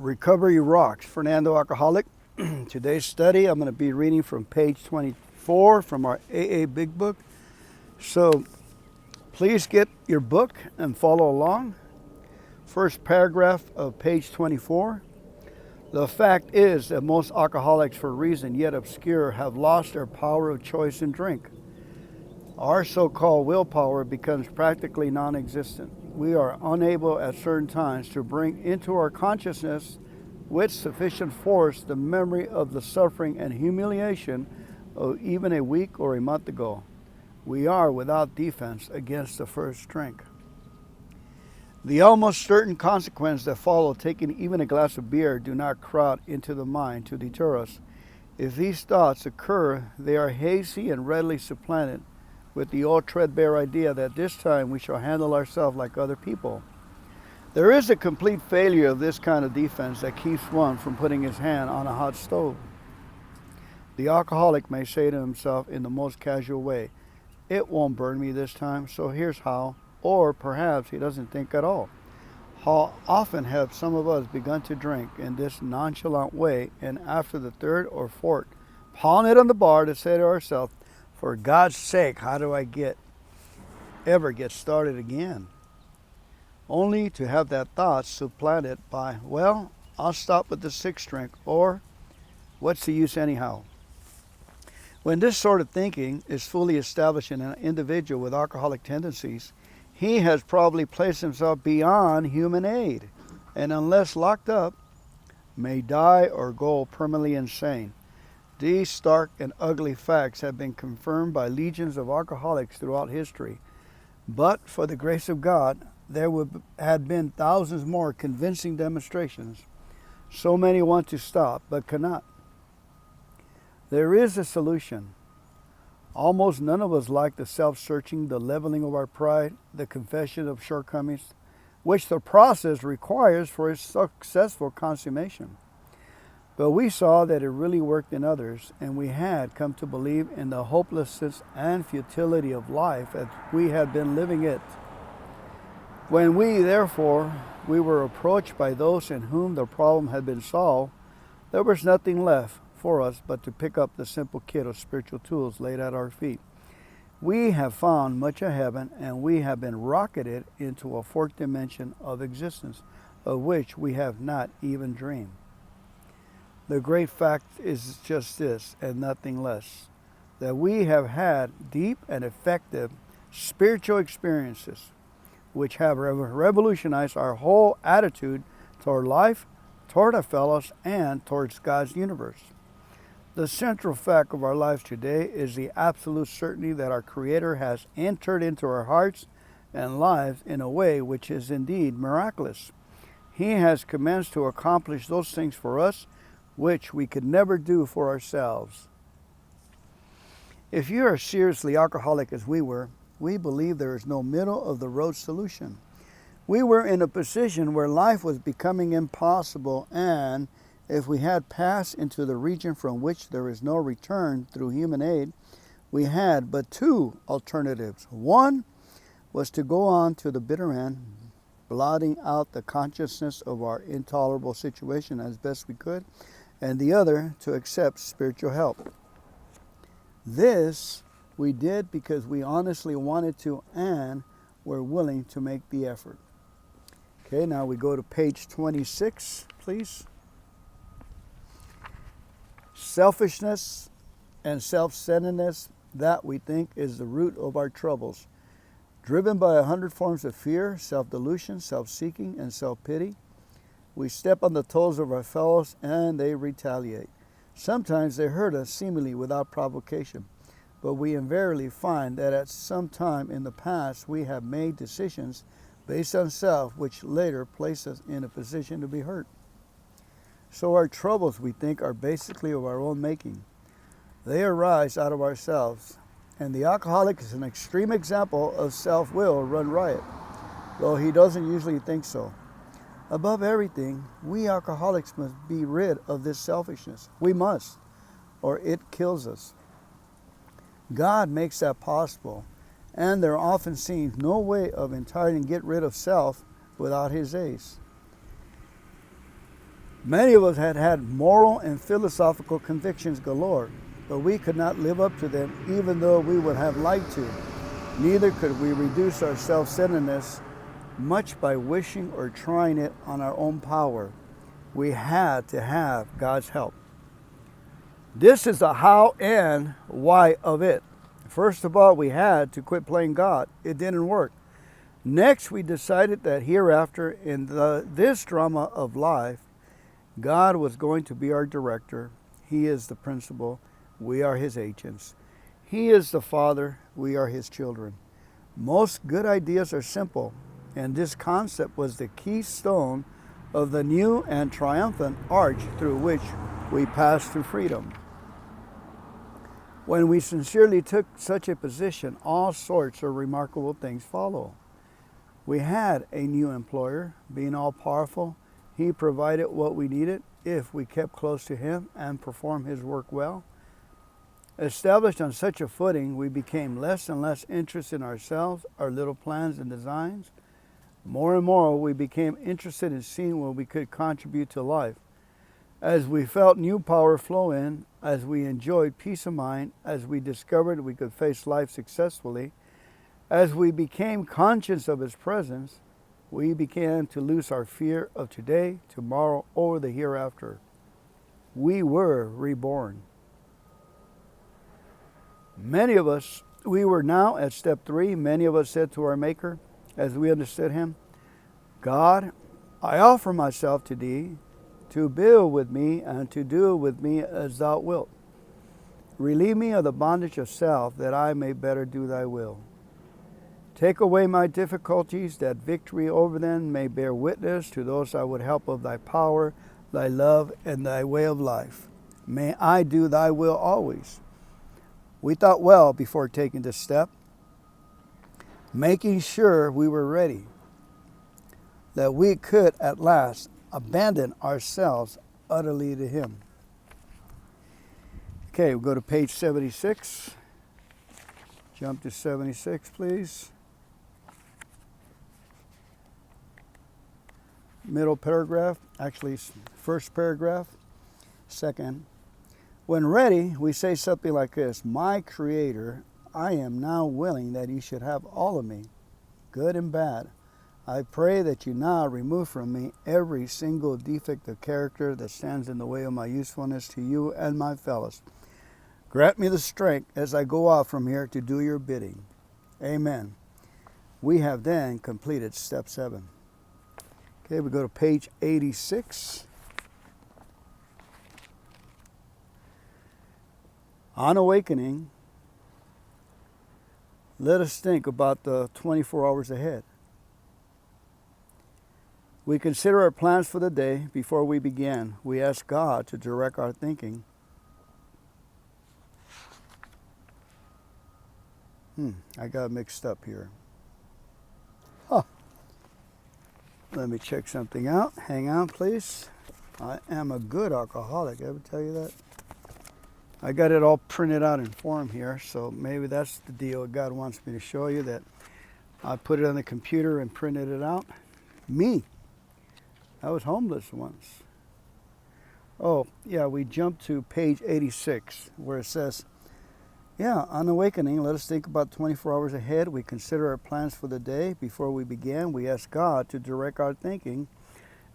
Recovery Rocks, Fernando Alcoholic. Today's study, I'm going to be reading from page 24 from our AA Big Book. So please get your book and follow along. First paragraph of page 24. The fact is that most alcoholics, for a reason yet obscure, have lost their power of choice in drink. Our so-called willpower becomes practically non-existent. We are unable at certain times to bring into our consciousness with sufficient force the memory of the suffering and humiliation of even a week or a month ago. We are without defense against the first drink. The almost certain consequences that follow taking even a glass of beer do not crowd into the mind to deter us. If these thoughts occur, they are hazy and readily supplanted with the old threadbare idea that this time we shall handle ourselves like other people. There is a complete failure of this kind of defense that keeps one from putting his hand on a hot stove. The alcoholic may say to himself in the most casual way, "It won't burn me this time, so here's how," or perhaps he doesn't think at all. How often have some of us begun to drink in this nonchalant way, and after the third or fourth, pound it on the bar to say to ourselves, "For God's sake, how do I ever get started again?" Only to have that thought supplanted by, "Well, I'll stop with the sixth drink," or "What's the use anyhow?" When this sort of thinking is fully established in an individual with alcoholic tendencies, he has probably placed himself beyond human aid, and unless locked up, may die or go permanently insane. These stark and ugly facts have been confirmed by legions of alcoholics throughout history. But for the grace of God, there had been thousands more convincing demonstrations. So many want to stop, but cannot. There is a solution. Almost none of us like the self-searching, the leveling of our pride, the confession of shortcomings, which the process requires for its successful consummation. But we saw that it really worked in others, and we had come to believe in the hopelessness and futility of life as we had been living it. When we were approached by those in whom the problem had been solved, there was nothing left for us but to pick up the simple kit of spiritual tools laid at our feet. We have found much of heaven, and we have been rocketed into a fourth dimension of existence, of which we have not even dreamed. The great fact is just this, and nothing less, that we have had deep and effective spiritual experiences which have revolutionized our whole attitude toward life, toward our fellows, and towards God's universe. The central fact of our lives today is the absolute certainty that our Creator has entered into our hearts and lives in a way which is indeed miraculous. He has commenced to accomplish those things for us which we could never do for ourselves. If you are seriously alcoholic as we were, we believe there is no middle of the road solution. We were in a position where life was becoming impossible, and if we had passed into the region from which there is no return through human aid, we had but two alternatives. One was to go on to the bitter end, blotting out the consciousness of our intolerable situation as best we could, and the other to accept spiritual help. This we did because we honestly wanted to and were willing to make the effort. Okay, now we go to page 26, please. Selfishness and self-centeredness, that we think is the root of our troubles. Driven by 100 forms of fear, self-delusion, self-seeking, and self-pity, we step on the toes of our fellows and they retaliate. Sometimes they hurt us seemingly without provocation, but we invariably find that at some time in the past we have made decisions based on self which later place us in a position to be hurt. So our troubles, we think, are basically of our own making. They arise out of ourselves, and the alcoholic is an extreme example of self-will run riot, though he doesn't usually think so. Above everything, we alcoholics must be rid of this selfishness. We must, or it kills us. God makes that possible, and there often seems no way of entirely get rid of self without His aid. Many of us had had moral and philosophical convictions galore, but we could not live up to them even though we would have liked to. Neither could we reduce our self-centeredness much by wishing or trying it on our own power. We had to have God's help. This is the how and why of it. First of all, we had to quit playing God. It didn't work. Next, we decided that hereafter, in this drama of life, God was going to be our director. He is the principal. We are his agents. He is the Father. We are his children. Most good ideas are simple, and this concept was the keystone of the new and triumphant arch through which we pass to freedom. When we sincerely took such a position, all sorts of remarkable things follow. We had a new employer, being all-powerful. He provided what we needed if we kept close to him and performed his work well. Established on such a footing, we became less and less interested in ourselves, our little plans and designs. More and more, we became interested in seeing what we could contribute to life. As we felt new power flow in, as we enjoyed peace of mind, as we discovered we could face life successfully, as we became conscious of his presence, we began to lose our fear of today, tomorrow, or the hereafter. We were reborn. Many of us, we were now at step 3. Many of us said to our Maker, as we understood him, God, I offer myself to thee, to build with me and to do with me as thou wilt. Relieve me of the bondage of self, that I may better do thy will. Take away my difficulties, that victory over them may bear witness to those I would help of thy power, thy love, and thy way of life. May I do thy will always. We thought well before taking this step, making sure we were ready, that we could at last abandon ourselves utterly to him. Okay, we'll go to page 76. Jump to 76, please. Middle paragraph, actually first paragraph, second. When ready, we say something like this: my Creator, I am now willing that you should have all of me, good and bad. I pray that you now remove from me every single defect of character that stands in the way of my usefulness to you and my fellows. Grant me the strength as I go out from here to do your bidding. Amen. We have then completed step 7. Okay, we go to page 86. On awakening, let us think about the 24 hours ahead. We consider our plans for the day before we begin. We ask God to direct our thinking. I got mixed up here. Let me check something out. Hang on, please. I am a good alcoholic. Ever tell you that? I got it all printed out in form here, so maybe that's the deal God wants me to show you, that I put it on the computer and printed it out. Me. I was homeless once. Oh, yeah, we jumped to page 86, where it says, on awakening, let us think about 24 hours ahead. We consider our plans for the day. Before we begin, we ask God to direct our thinking,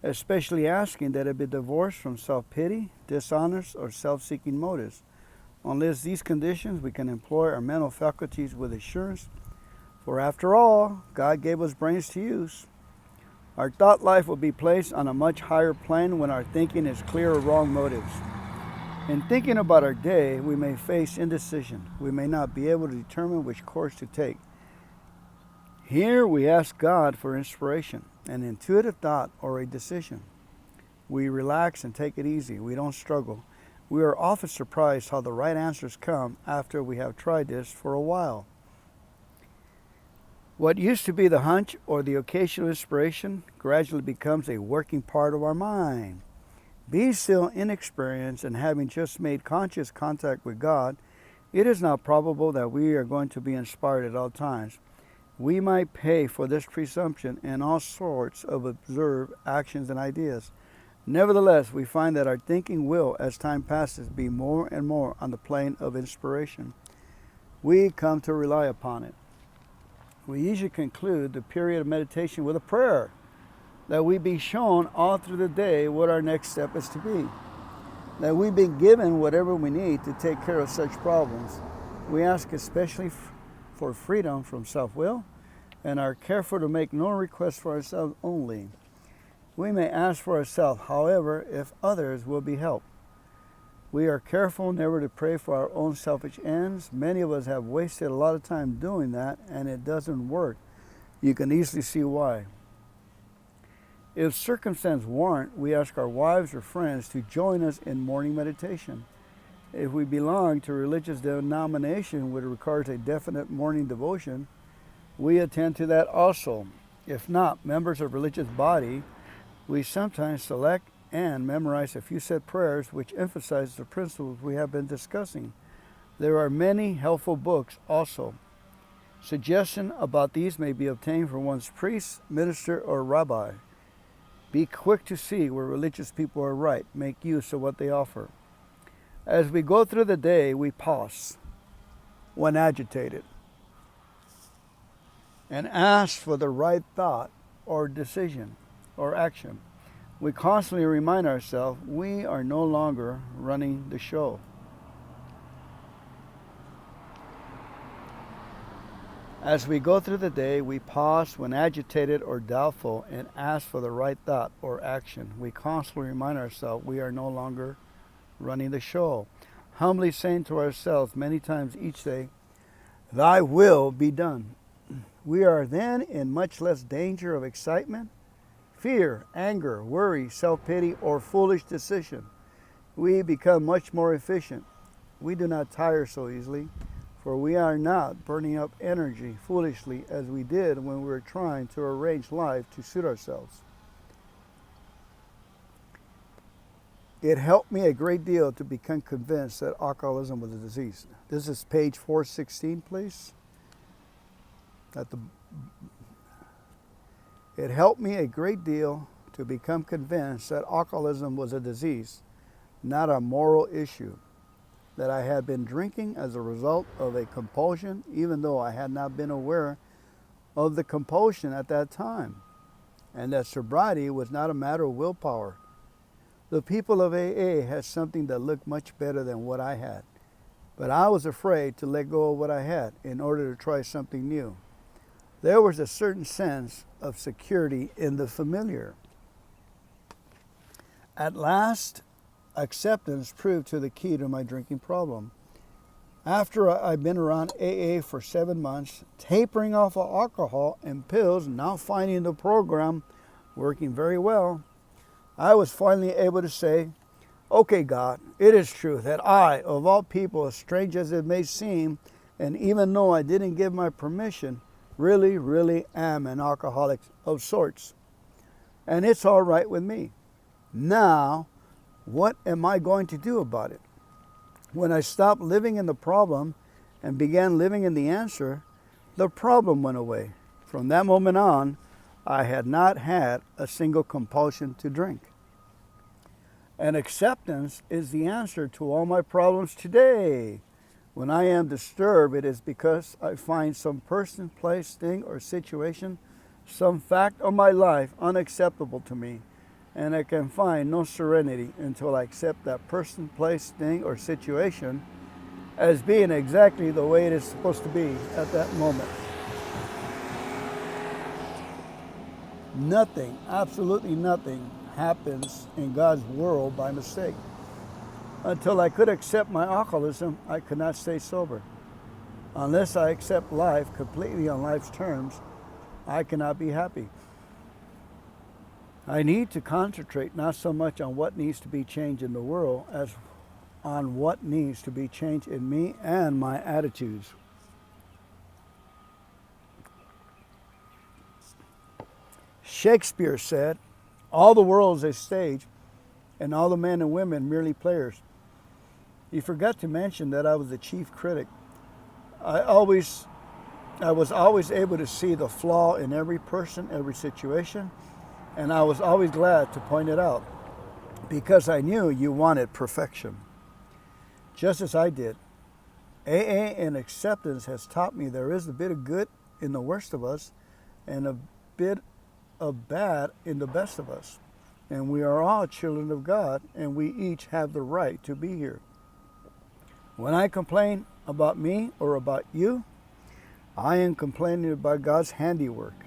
especially asking that it be divorced from self-pity, dishonest, or self-seeking motives. Unless these conditions, we can employ our mental faculties with assurance. For after all, God gave us brains to use. Our thought life will be placed on a much higher plane when our thinking is clear of wrong motives. In thinking about our day, we may face indecision. We may not be able to determine which course to take. Here we ask God for inspiration, an intuitive thought, or a decision. We relax and take it easy. We don't struggle. We are often surprised how the right answers come after we have tried this for a while. What used to be the hunch or the occasional inspiration gradually becomes a working part of our mind. Being still inexperienced and having just made conscious contact with God, it is not probable that we are going to be inspired at all times. We might pay for this presumption in all sorts of observed actions and ideas. Nevertheless, we find that our thinking will, as time passes, be more and more on the plane of inspiration. We come to rely upon it. We usually conclude the period of meditation with a prayer, that we be shown all through the day what our next step is to be, that we be given whatever we need to take care of such problems. We ask especially for freedom from self-will and are careful to make no requests for ourselves only. We may ask for ourselves, however, if others will be helped. We are careful never to pray for our own selfish ends. Many of us have wasted a lot of time doing that, and it doesn't work. You can easily see why. If circumstances warrant, we ask our wives or friends to join us in morning meditation. If we belong to a religious denomination which requires a definite morning devotion, we attend to that also. If not, members of a religious body, we sometimes select and memorize a few set prayers which emphasize the principles we have been discussing. There are many helpful books also. Suggestion about these may be obtained from one's priest, minister, or rabbi. Be quick to see where religious people are right. Make use of what they offer. As we go through the day, we pause when agitated and ask for the right thought or decision or action. We constantly remind ourselves we are no longer running the show. As we go through the day, we pause when agitated or doubtful and ask for the right thought or action. We constantly remind ourselves we are no longer running the show. Humbly saying to ourselves many times each day, "Thy will be done." We are then in much less danger of excitement, fear, anger, worry, self-pity, or foolish decision. We become much more efficient. We do not tire so easily, for we are not burning up energy foolishly as we did when we were trying to arrange life to suit ourselves. It helped me a great deal to become convinced that alcoholism was a disease. This is page 416, please. It helped me a great deal to become convinced that alcoholism was a disease, not a moral issue, that I had been drinking as a result of a compulsion, even though I had not been aware of the compulsion at that time, and that sobriety was not a matter of willpower. The people of AA had something that looked much better than what I had, but I was afraid to let go of what I had in order to try something new. There was a certain sense of security in the familiar. At last, acceptance proved to the key to my drinking problem. After I'd been around AA for 7 months, tapering off of alcohol and pills, now finding the program working very well, I was finally able to say, "Okay, God, it is true that I, of all people, as strange as it may seem, and even though I didn't give my permission, really am an alcoholic of sorts. And it's all right with me. Now, what am I going to do about it?" When I stopped living in the problem and began living in the answer, the problem went away. From that moment on, I had not had a single compulsion to drink. And acceptance is the answer to all my problems today. When I am disturbed, it is because I find some person, place, thing, or situation, some fact of my life unacceptable to me, and I can find no serenity until I accept that person, place, thing, or situation as being exactly the way it is supposed to be at that moment. Nothing, absolutely nothing, happens in God's world by mistake. Until I could accept my alcoholism, I could not stay sober. Unless I accept life completely on life's terms, I cannot be happy. I need to concentrate not so much on what needs to be changed in the world as on what needs to be changed in me and my attitudes. Shakespeare said, "All the world is a stage, and all the men and women merely players." He forgot to mention that I was the chief critic. I was always able to see the flaw in every person, every situation, and I was always glad to point it out. because I knew you wanted perfection, just as I did. AA and acceptance has taught me there is a bit of good in the worst of us and a bit of bad in the best of us. And we are all children of God, and we each have the right to be here. When I complain about me or about you, I am complaining about God's handiwork.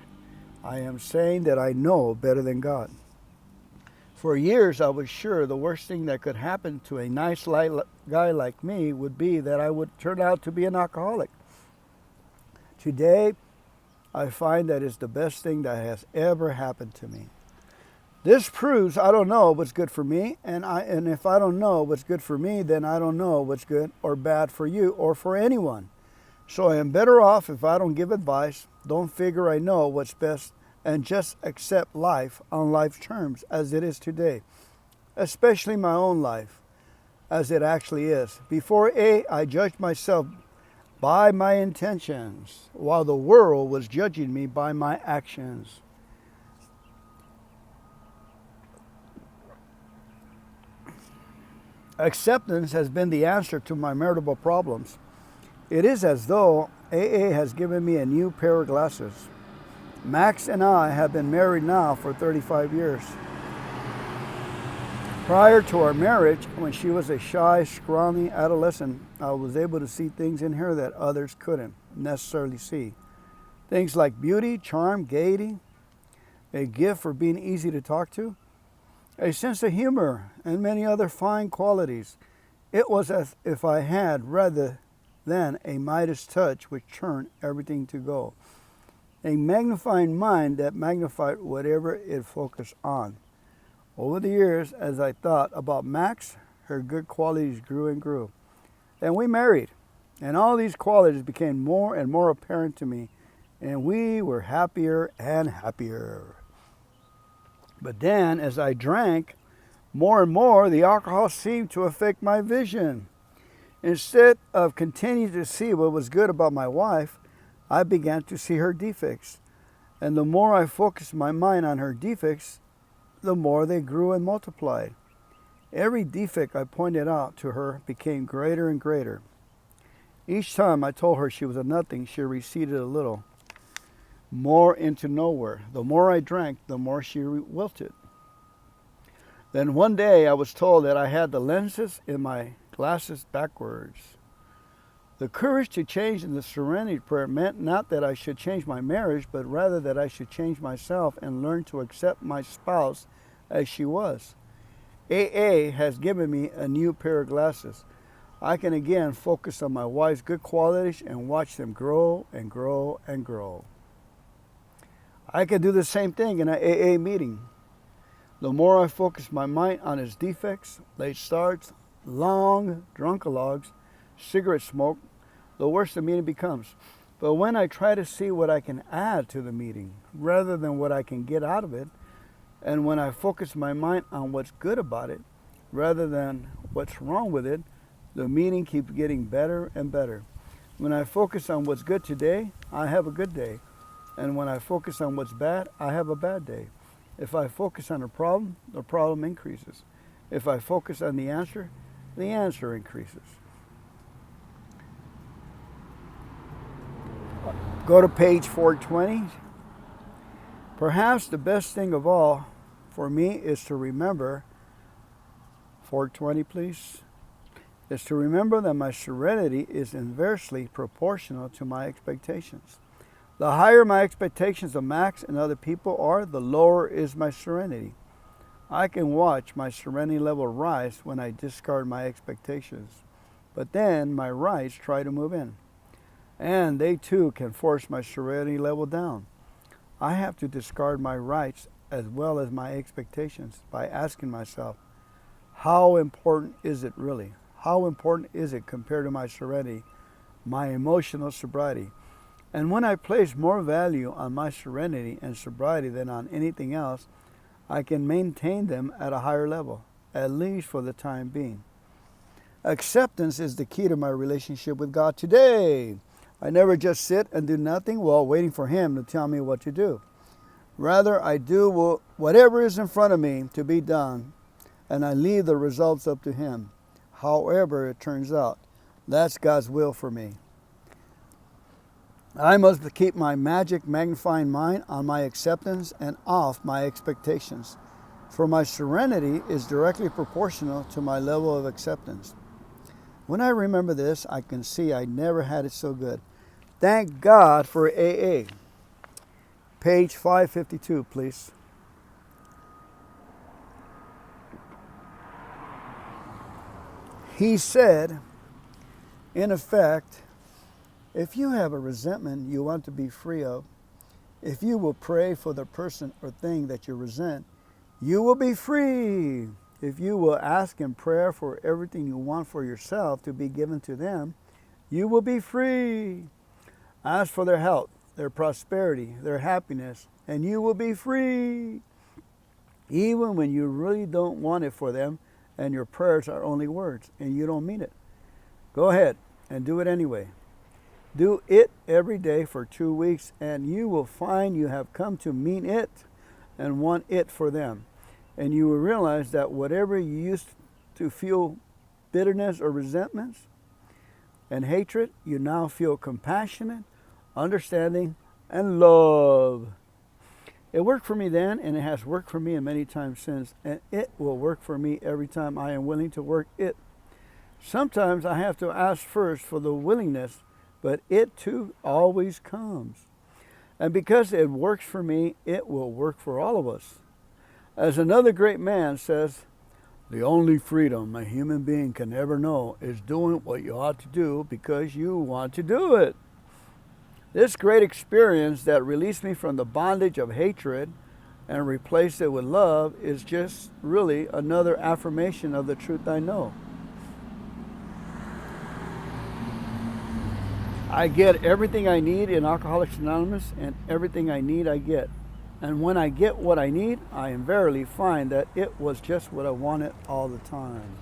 I am saying that I know better than God. For years, I was sure the worst thing that could happen to a nice guy like me would be that I would turn out to be an alcoholic. Today, I find that it's the best thing that has ever happened to me. This proves I don't know what's good for me, and if I don't know what's good for me, then I don't know what's good or bad for you or for anyone. So I am better off if I don't give advice, don't figure I know what's best, and just accept life on life's terms as it is today, especially my own life as it actually is. Before I judged myself by my intentions, while the world was judging me by my actions. Acceptance has been the answer to my marital problems. It is as though AA has given me a new pair of glasses. Max and I have been married now for 35 years. Prior to our marriage, when she was a shy, scrawny adolescent, I was able to see things in her that others couldn't necessarily see. Things like beauty, charm, gaiety, a gift for being easy to talk to, a sense of humor, and many other fine qualities. It was as if I had, rather than a Midas touch which turned everything to gold, a magnifying mind that magnified whatever it focused on. Over the years, as I thought about Max, her good qualities grew and grew. And we married, and all these qualities became more and more apparent to me, and we were happier and happier. But then, as I drank more and more, the alcohol seemed to affect my vision. Instead of continuing to see what was good about my wife, I began to see her defects. And the more I focused my mind on her defects, the more they grew and multiplied. Every defect I pointed out to her became greater and greater. Each time I told her she was a nothing, she receded a little more into nowhere. The more I drank, the more she wilted. Then one day I was told that I had the lenses in my glasses backwards. The courage to change in the Serenity Prayer meant not that I should change my marriage, but rather that I should change myself and learn to accept my spouse as she was. AA has given me a new pair of glasses. I can again focus on my wife's good qualities and watch them grow and grow and grow. I can do the same thing in an AA meeting. The more I focus my mind on its defects, late starts, long drunkalogs, cigarette smoke, the worse the meeting becomes. But when I try to see what I can add to the meeting rather than what I can get out of it, and when I focus my mind on what's good about it rather than what's wrong with it, the meeting keeps getting better and better. When I focus on what's good today, I have a good day. And when I focus on what's bad, I have a bad day. If I focus on a problem, the problem increases. If I focus on the answer increases. Go to page 420. Perhaps the best thing of all for me is to remember, 420 please, is to remember that my serenity is inversely proportional to my expectations. The higher my expectations of Max and other people are, the lower is my serenity. I can watch my serenity level rise when I discard my expectations, but then my rights try to move in, and they too can force my serenity level down. I have to discard my rights as well as my expectations by asking myself, how important is it really? How important is it compared to my serenity, my emotional sobriety? And when I place more value on my serenity and sobriety than on anything else, I can maintain them at a higher level, at least for the time being. Acceptance is the key to my relationship with God today. I never just sit and do nothing while waiting for Him to tell me what to do. Rather, I do whatever is in front of me to be done, and I leave the results up to Him. However it turns out, that's God's will for me. I must keep my magic magnifying mind on my acceptance and off my expectations, for my serenity is directly proportional to my level of acceptance. When I remember this, I can see I never had it so good. Thank God for AA. Page 552, please. He said, in effect, if you have a resentment you want to be free of, if you will pray for the person or thing that you resent, you will be free. If you will ask in prayer for everything you want for yourself to be given to them, you will be free. Ask for their health, their prosperity, their happiness, and you will be free. Even when you really don't want it for them and your prayers are only words and you don't mean it. Go ahead and do it anyway. Do it every day for 2 weeks and you will find you have come to mean it and want it for them. And you will realize that whatever you used to feel bitterness or resentments and hatred, you now feel compassionate, understanding, and love. It worked for me then, and it has worked for me many times since, and it will work for me every time I am willing to work it. Sometimes I have to ask first for the willingness, but it too always comes. And because it works for me, it will work for all of us. As another great man says, the only freedom a human being can ever know is doing what you ought to do because you want to do it. This great experience that released me from the bondage of hatred and replaced it with love is just really another affirmation of the truth I know. I get everything I need in Alcoholics Anonymous, and everything I need I get. And when I get what I need, I invariably find that it was just what I wanted all the time.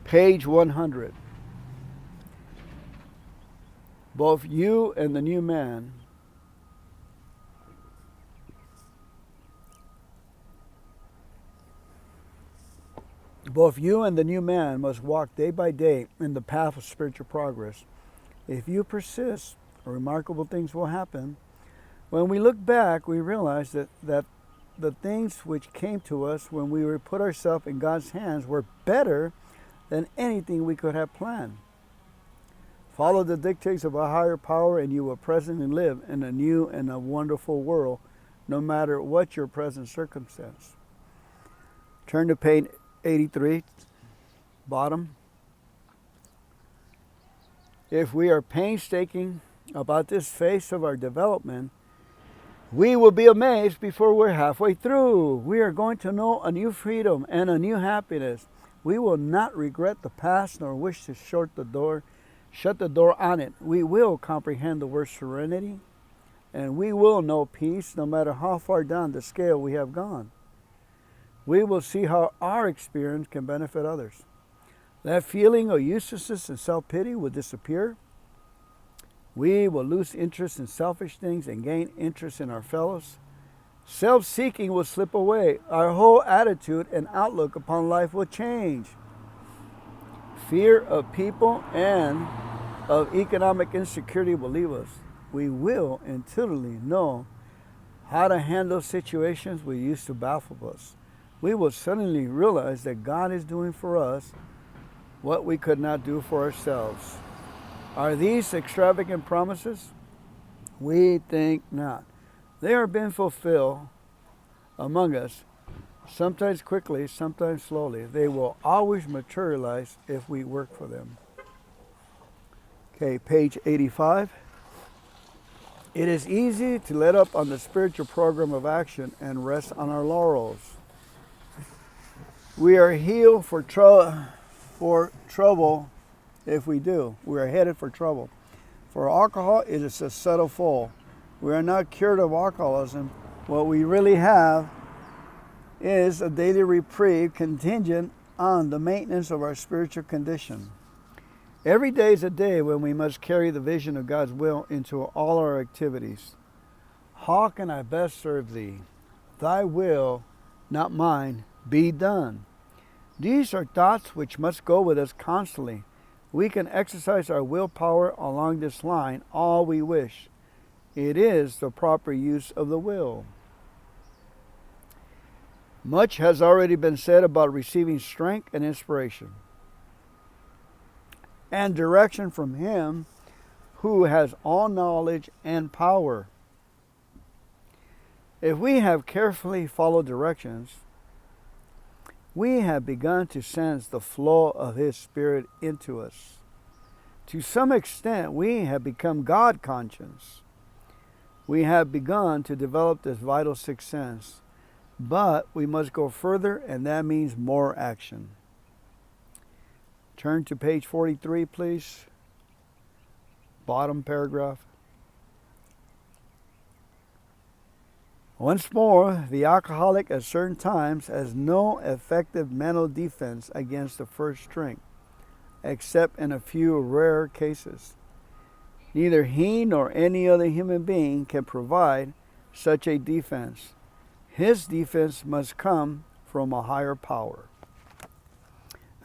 Page 100. Both you and the new man must walk day by day in the path of spiritual progress. If you persist, remarkable things will happen. When we look back, we realize that the things which came to us when we put ourselves in God's hands were better than anything we could have planned. Follow the dictates of a higher power and you will presently live in a new and a wonderful world, no matter what your present circumstance. Turn to page 83, bottom. If we are painstaking about this phase of our development, we will be amazed before we're halfway through. We are going to know a new freedom and a new happiness. We will not regret the past nor wish to shut the door on it. We will comprehend the word serenity, and we will know peace no matter how far down the scale we have gone. We will see how our experience can benefit others. That feeling of uselessness and self-pity will disappear. We will lose interest in selfish things and gain interest in our fellows. Self-seeking will slip away. Our whole attitude and outlook upon life will change. Fear of people and of economic insecurity will leave us. We will intuitively know how to handle situations we used to baffle us. We will suddenly realize that God is doing for us what we could not do for ourselves. Are these extravagant promises? We think not. They are being fulfilled among us, sometimes quickly, sometimes slowly. They will always materialize if we work for them. Okay, page 85. It is easy to let up on the spiritual program of action and rest on our laurels. We are healed for trouble if we do. We are headed for trouble. For alcohol, it is a subtle foe. We are not cured of alcoholism. What we really have is a daily reprieve contingent on the maintenance of our spiritual condition. Every day is a day when we must carry the vision of God's will into all our activities. How can I best serve Thee? Thy will, not mine, be done. These are thoughts which must go with us constantly. We can exercise our willpower along this line all we wish. It is the proper use of the will. Much has already been said about receiving strength and inspiration and direction from Him who has all knowledge and power. If we have carefully followed directions, we have begun to sense the flow of His Spirit into us. To some extent, we have become God conscious. We have begun to develop this vital sixth sense, but we must go further, and that means more action. Turn to page 43, please. Bottom paragraph. Once more, the alcoholic at certain times has no effective mental defense against the first drink, except in a few rare cases. Neither he nor any other human being can provide such a defense. His defense must come from a higher power.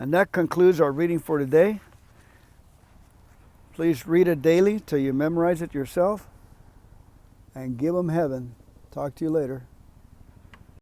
And that concludes our reading for today. Please read it daily till you memorize it yourself. And give them heaven. Talk to you later.